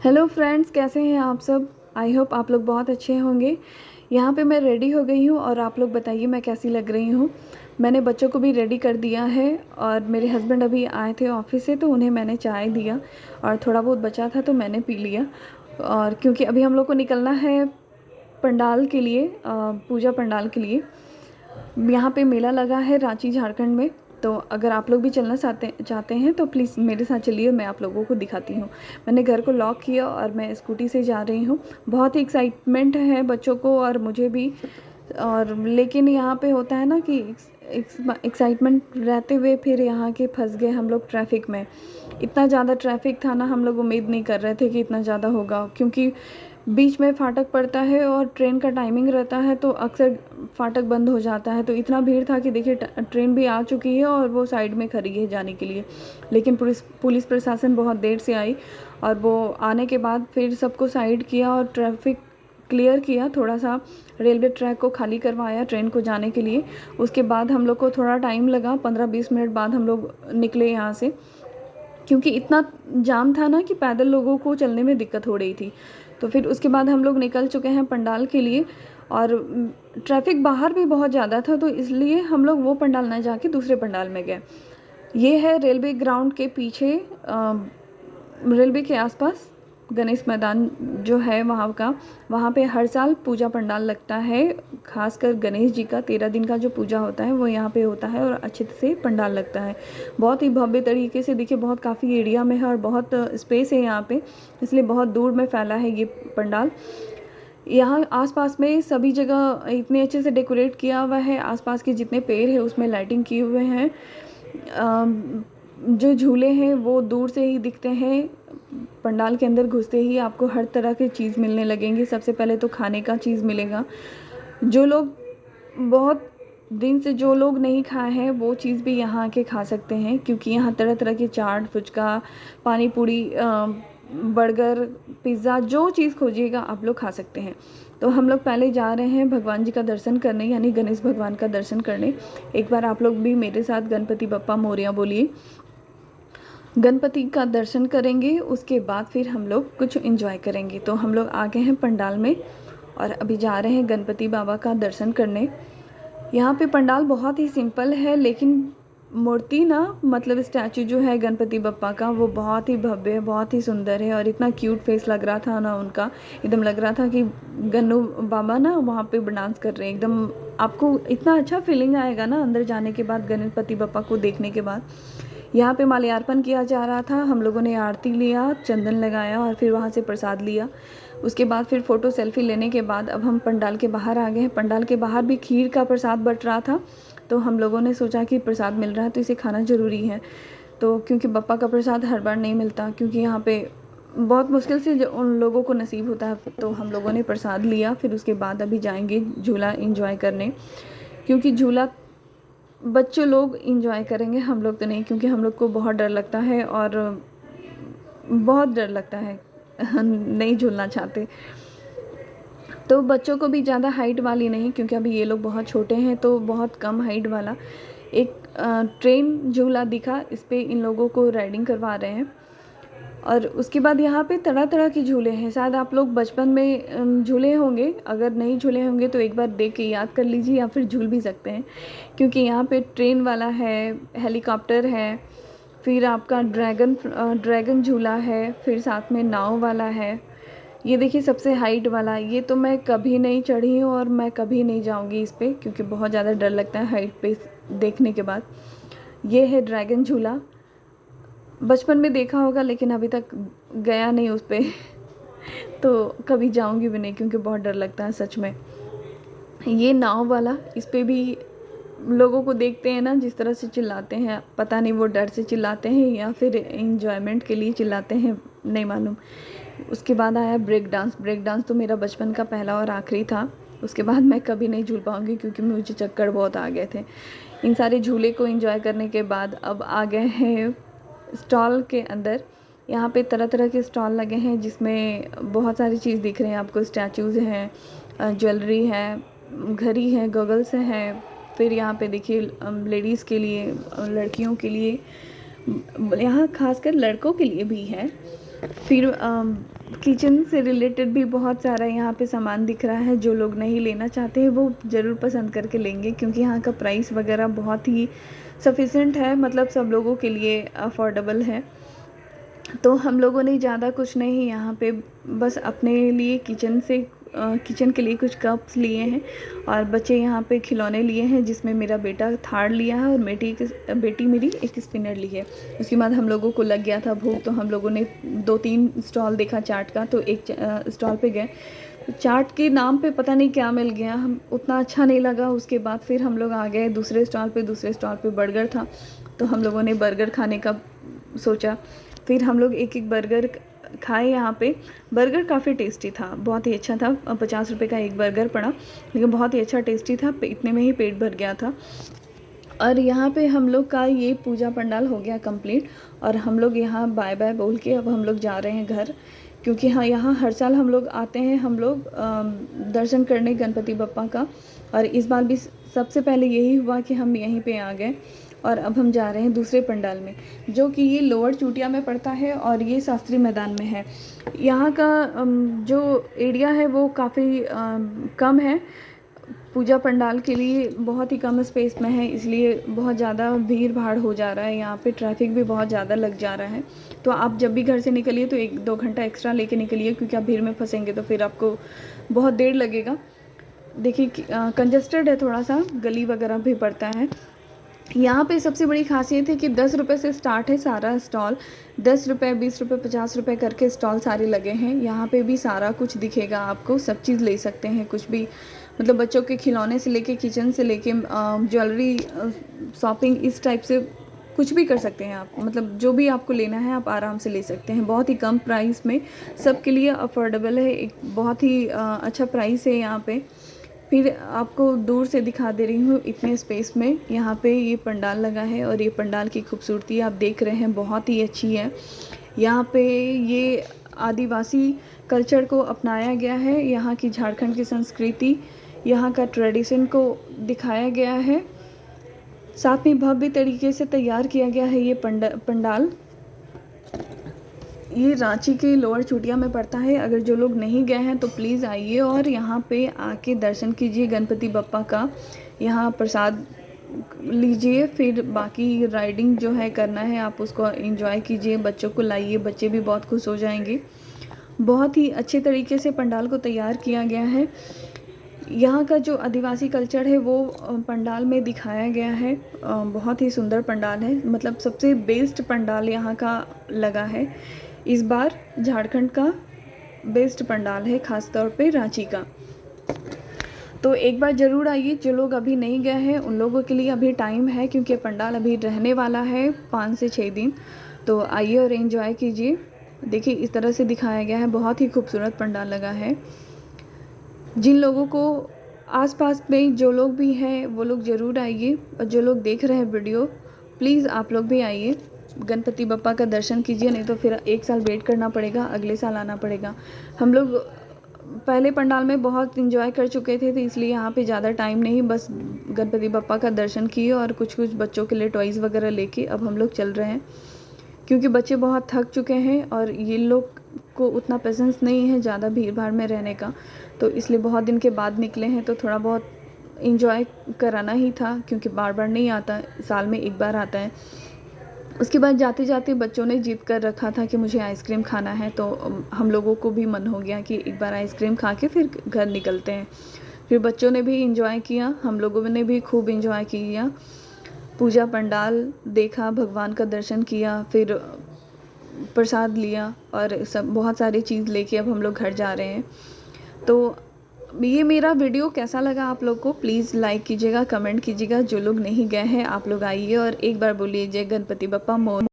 Hello friends, कैसे हैं आप सब। आई होप आप लोग बहुत अच्छे होंगे। यहाँ पे मैं रेडी हो गई हूँ और आप लोग बताइए मैं कैसी लग रही हूँ। मैंने बच्चों को भी रेडी कर दिया है और मेरे हस्बैंड अभी आए थे ऑफिस से तो उन्हें मैंने चाय दिया और थोड़ा बहुत बचा था तो मैंने पी लिया। और क्योंकि अभी हम लोग को निकलना है पंडाल के लिए, पूजा पंडाल के लिए। यहाँ पे मेला लगा है रांची झारखंड में। तो अगर आप लोग भी चलना चाहते हैं तो प्लीज़ मेरे साथ चलिए, मैं आप लोगों को दिखाती हूँ। मैंने घर को लॉक किया और मैं स्कूटी से जा रही हूँ। बहुत ही एक्साइटमेंट है बच्चों को और मुझे भी। और लेकिन यहाँ पे होता है ना कि एक्साइटमेंट रहते हुए फिर यहाँ के फंस गए हम लोग ट्रैफिक में। इतना ज़्यादा ट्रैफिक था ना, हम लोग उम्मीद नहीं कर रहे थे कि इतना ज़्यादा होगा, क्योंकि बीच में फाटक पड़ता है और ट्रेन का टाइमिंग रहता है तो अक्सर फाटक बंद हो जाता है। तो इतना भीड़ था कि देखिए ट्रेन भी आ चुकी है और वो साइड में खड़ी है जाने के लिए। लेकिन पुलिस प्रशासन बहुत देर से आई और वो आने के बाद फिर सबको साइड किया और ट्रैफिक क्लियर किया, थोड़ा सा रेलवे ट्रैक को खाली करवाया ट्रेन को जाने के लिए। उसके बाद हम लोग को थोड़ा टाइम लगा, 15-20 मिनट बाद हम लोग निकले यहाँ से, क्योंकि इतना जाम था ना कि पैदल लोगों को चलने में दिक्कत हो रही थी। तो फिर उसके बाद हम लोग निकल चुके हैं पंडाल के लिए। और ट्रैफिक बाहर भी बहुत ज़्यादा था तो इसलिए हम लोग वो पंडाल ना जाके दूसरे पंडाल में गए। ये है रेलवे ग्राउंड के पीछे, रेलवे के आसपास गणेश मैदान जो है वहाँ पे हर साल पूजा पंडाल लगता है। खासकर गणेश जी का 13 दिन का जो पूजा होता है वो यहाँ पे होता है और अच्छे से पंडाल लगता है। बहुत ही भव्य तरीके से, देखिए बहुत काफ़ी एरिया में है और बहुत स्पेस है यहाँ पे, इसलिए बहुत दूर में फैला है ये पंडाल। यहाँ आसपास में सभी जगह इतने अच्छे से डेकोरेट किया हुआ है, आसपास के जितने पेड़ है उसमें लाइटिंग किए हुए हैं। जो झूले हैं वो दूर से ही दिखते हैं। पंडाल के अंदर घुसते ही आपको हर तरह की चीज़ मिलने लगेंगी। सबसे पहले तो खाने का चीज़ मिलेगा। जो लोग बहुत दिन से जो लोग नहीं खाए हैं वो चीज़ भी यहाँ के खा सकते हैं, क्योंकि यहाँ तरह तरह के चाट, फुचका, पानी पूरी, बर्गर, पिज़्ज़ा, जो चीज़ खोजिएगा आप लोग खा सकते हैं। तो हम लोग पहले जा रहे हैं भगवान जी का दर्शन करने, यानी गणेश भगवान का दर्शन करने। एक बार आप लोग भी मेरे साथ गणपति बप्पा मोरया बोलिए। गणपति का दर्शन करेंगे, उसके बाद फिर हम लोग कुछ एंजॉय करेंगे। तो हम लोग आ गए हैं पंडाल में और अभी जा रहे हैं गणपति बाबा का दर्शन करने। यहाँ पे पंडाल बहुत ही सिंपल है, लेकिन मूर्ति ना, मतलब स्टैचू जो है गणपति बप्पा का, वो बहुत ही भव्य है, बहुत ही सुंदर है और इतना क्यूट फेस लग रहा था ना उनका। एकदम लग रहा था कि गन्नू बाबा ना वहाँ पे डांस कर रहे हैं। एकदम आपको इतना अच्छा फीलिंग आएगा ना अंदर जाने के बाद, गणपति बप्पा को देखने के बाद। यहाँ पे माल्यार्पण किया जा रहा था, हम लोगों ने आरती लिया, चंदन लगाया और फिर वहाँ से प्रसाद लिया। उसके बाद फिर फ़ोटो सेल्फी लेने के बाद अब हम पंडाल के बाहर आ गए हैं। पंडाल के बाहर भी खीर का प्रसाद बँट रहा था, तो हम लोगों ने सोचा कि प्रसाद मिल रहा है तो इसे खाना ज़रूरी है। तो क्योंकि बप्पा का प्रसाद हर बार नहीं मिलता, क्योंकि यहाँ पे बहुत मुश्किल से उन लोगों को नसीब होता है, तो हम लोगों ने प्रसाद लिया। फिर उसके बाद अभी जाएंगे झूला इंजॉय करने, क्योंकि झूला बच्चे लोग इंजॉय करेंगे, हम लोग तो नहीं, क्योंकि हम लोग को बहुत डर लगता है और बहुत डर लगता है नहीं झूलना चाहते। तो बच्चों को भी ज़्यादा हाइट वाली नहीं, क्योंकि अभी ये लोग बहुत छोटे हैं, तो बहुत कम हाइट वाला एक ट्रेन झूला दिखा, इस पर इन लोगों को राइडिंग करवा रहे हैं। और उसके बाद यहाँ पे तरह तरह के झूले हैं, शायद आप लोग बचपन में झूले होंगे, अगर नहीं झूले होंगे तो एक बार देख के याद कर लीजिए या फिर झूल भी सकते हैं। क्योंकि यहाँ पे ट्रेन वाला है, हेलीकॉप्टर है, फिर आपका ड्रैगन झूला है, फिर साथ में नाव वाला है। ये देखिए सबसे हाइट वाला, ये तो मैं कभी नहीं चढ़ी हूँ और मैं कभी नहीं जाऊँगी इस पर, क्योंकि बहुत ज़्यादा डर लगता है हाइट पे देखने के बाद। ये है ड्रैगन झूला, बचपन में देखा होगा लेकिन अभी तक गया नहीं उस पर तो कभी जाऊंगी भी नहीं, क्योंकि बहुत डर लगता है सच में। ये नाव वाला, इस पे भी लोगों को देखते हैं ना जिस तरह से चिल्लाते हैं, पता नहीं वो डर से चिल्लाते हैं या फिर इंजॉयमेंट के लिए चिल्लाते हैं, नहीं मालूम। उसके बाद आया ब्रेक डांस। ब्रेक डांस तो मेरा बचपन का पहला और आखिरी था, उसके बाद मैं कभी नहीं झूल पाऊँगी क्योंकि मुझे चक्कर बहुत आ गए थे। इन सारे झूले को एंजॉय करने के बाद अब आ गए हैं स्टॉल के अंदर। यहाँ पे तरह तरह के स्टॉल लगे हैं जिसमें बहुत सारी चीज़ दिख रही हैं आपको। स्टैचूज़ हैं, ज्वेलरी है, घड़ी है, गॉगल्स हैं। फिर यहाँ पे देखिए लेडीज़ के लिए, लड़कियों के लिए, यहाँ खासकर लड़कों के लिए भी है। फिर किचन से रिलेटेड भी बहुत सारा यहाँ पे सामान दिख रहा है। जो लोग नहीं लेना चाहते हैं वो ज़रूर पसंद करके लेंगे, क्योंकि यहाँ का प्राइस वगैरह बहुत ही सफिशेंट है, मतलब सब लोगों के लिए अफोर्डेबल है। तो हम लोगों ने ज़्यादा कुछ नहीं यहाँ पे, बस अपने लिए किचन के लिए कुछ कप्स लिए हैं, और बच्चे यहाँ पे खिलौने लिए हैं, जिसमें मेरा बेटा थार लिया है और बेटी मेरी एक स्पिनर ली है। उसके बाद हम लोगों को लग गया था भूख, तो हम लोगों ने 2-3 स्टॉल देखा चाट का, तो एक स्टॉल पे गए। चाट के नाम पे पता नहीं क्या मिल गया, हम उतना अच्छा नहीं लगा। उसके बाद फिर हम लोग आ गए दूसरे स्टॉल पे बर्गर था, तो हम लोगों ने बर्गर खाने का सोचा। फिर हम लोग एक बर्गर खाए यहाँ पे। बर्गर काफ़ी टेस्टी था, बहुत ही अच्छा था। 50 रुपये का एक बर्गर पड़ा, लेकिन बहुत ही अच्छा टेस्टी था। इतने में ही पेट भर गया था। और यहाँ पे हम लोग का ये पूजा पंडाल हो गया कंप्लीट, और हम लोग यहाँ बाय बाय बोल के अब हम लोग जा रहे हैं घर, क्योंकि हाँ यहाँ हर साल हम लोग आते हैं, हम लोग दर्शन करने गणपति बप्पा का। और इस बार भी सबसे पहले यही हुआ कि हम यहीं पे आ गए, और अब हम जा रहे हैं दूसरे पंडाल में, जो कि ये लोअर चूटिया में पड़ता है और ये शास्त्री मैदान में है। यहाँ का जो एरिया है वो काफ़ी कम है पूजा पंडाल के लिए, बहुत ही कम स्पेस में है, इसलिए बहुत ज़्यादा भीड़ भाड़ हो जा रहा है यहाँ पे। ट्रैफिक भी बहुत ज़्यादा लग जा रहा है। तो आप जब भी घर से निकलिए तो 1-2 घंटा एक्स्ट्रा लेके निकलिए, क्योंकि आप भीड़ में फंसेंगे तो फिर आपको बहुत देर लगेगा। देखिए कंजस्टेड है थोड़ा सा, गली वगैरह भी पड़ता है। यहाँ पे सबसे बड़ी खासियत है कि 10 रुपये से स्टार्ट है सारा स्टॉल। 10 रुपये, 20 रुपये, 50 रुपये करके स्टॉल सारे लगे हैं। यहाँ पे भी सारा कुछ दिखेगा आपको, सब चीज़ ले सकते हैं, कुछ भी, मतलब बच्चों के खिलौने से लेके किचन से लेके ज्वेलरी, शॉपिंग, इस टाइप से कुछ भी कर सकते हैं आप। मतलब जो भी आपको लेना है आप आराम से ले सकते हैं, बहुत ही कम प्राइस में, सबके लिए अफोर्डेबल है। एक बहुत ही अच्छा प्राइस है यहाँ पे। फिर आपको दूर से दिखा दे रही हूँ इतने स्पेस में। यहाँ पे ये पंडाल लगा है, और ये पंडाल की खूबसूरती आप देख रहे हैं, बहुत ही अच्छी है। यहाँ पे ये आदिवासी कल्चर को अपनाया गया है, यहाँ की झारखंड की संस्कृति, यहाँ का ट्रेडिशन को दिखाया गया है। साथ में भव्य तरीके से तैयार किया गया है ये पंडाल। ये रांची के लोअर चूटिया में पड़ता है। अगर जो लोग नहीं गए हैं तो प्लीज़ आइए और यहाँ पे आके दर्शन कीजिए गणपति बप्पा का। यहाँ प्रसाद लीजिए, फिर बाकी राइडिंग जो है करना है आप उसको एंजॉय कीजिए। बच्चों को लाइए, बच्चे भी बहुत खुश हो जाएंगे। बहुत ही अच्छे तरीके से पंडाल को तैयार किया गया है। यहाँ का जो आदिवासी कल्चर है वो पंडाल में दिखाया गया है। बहुत ही सुंदर पंडाल है, मतलब सबसे बेस्ट पंडाल यहाँ का लगा है। इस बार झारखंड का बेस्ट पंडाल है, ख़ास तौर पे रांची का। तो एक बार ज़रूर आइए। जो लोग अभी नहीं गए हैं उन लोगों के लिए अभी टाइम है, क्योंकि पंडाल अभी रहने वाला है 5 से 6 दिन। तो आइए और एंजॉय कीजिए। देखिए इस तरह से दिखाया गया है, बहुत ही खूबसूरत पंडाल लगा है। जिन लोगों को आसपास में जो लोग भी हैं वो लोग ज़रूर आइए, और जो लोग देख रहे हैं वीडियो प्लीज़ आप लोग भी आइए, गणपति बप्पा का दर्शन कीजिए। नहीं तो फिर 1 साल वेट करना पड़ेगा, अगले साल आना पड़ेगा। हम लोग पहले पंडाल में बहुत एंजॉय कर चुके थे, तो इसलिए यहाँ पे ज़्यादा टाइम नहीं, बस गणपति बप्पा का दर्शन किए और कुछ बच्चों के लिए टॉयज़ वगैरह लेके अब हम लोग चल रहे हैं, क्योंकि बच्चे बहुत थक चुके हैं और ये लोग को उतना पेशेंस नहीं है ज़्यादा भीड़ भाड़ में रहने का। तो इसलिए बहुत दिन के बाद निकले हैं, तो थोड़ा बहुत एंजॉय कराना ही था, क्योंकि बार बार नहीं आता, साल में 1 बार आता है। उसके बाद जाते जाते बच्चों ने जिद कर रखा था कि मुझे आइसक्रीम खाना है, तो हम लोगों को भी मन हो गया कि एक बार आइसक्रीम खा के फिर घर निकलते हैं। फिर बच्चों ने भी एंजॉय किया, हम लोगों ने भी खूब एंजॉय किया। पूजा पंडाल देखा, भगवान का दर्शन किया, फिर प्रसाद लिया, और सब बहुत सारी चीज़ लेके अब हम लोग घर जा रहे हैं। तो ये मेरा वीडियो कैसा लगा आप लोग को प्लीज़ लाइक कीजिएगा, कमेंट कीजिएगा। जो लोग नहीं गए हैं आप लोग आइए और एक बार बोलिए जय गणपति बप्पा मोर।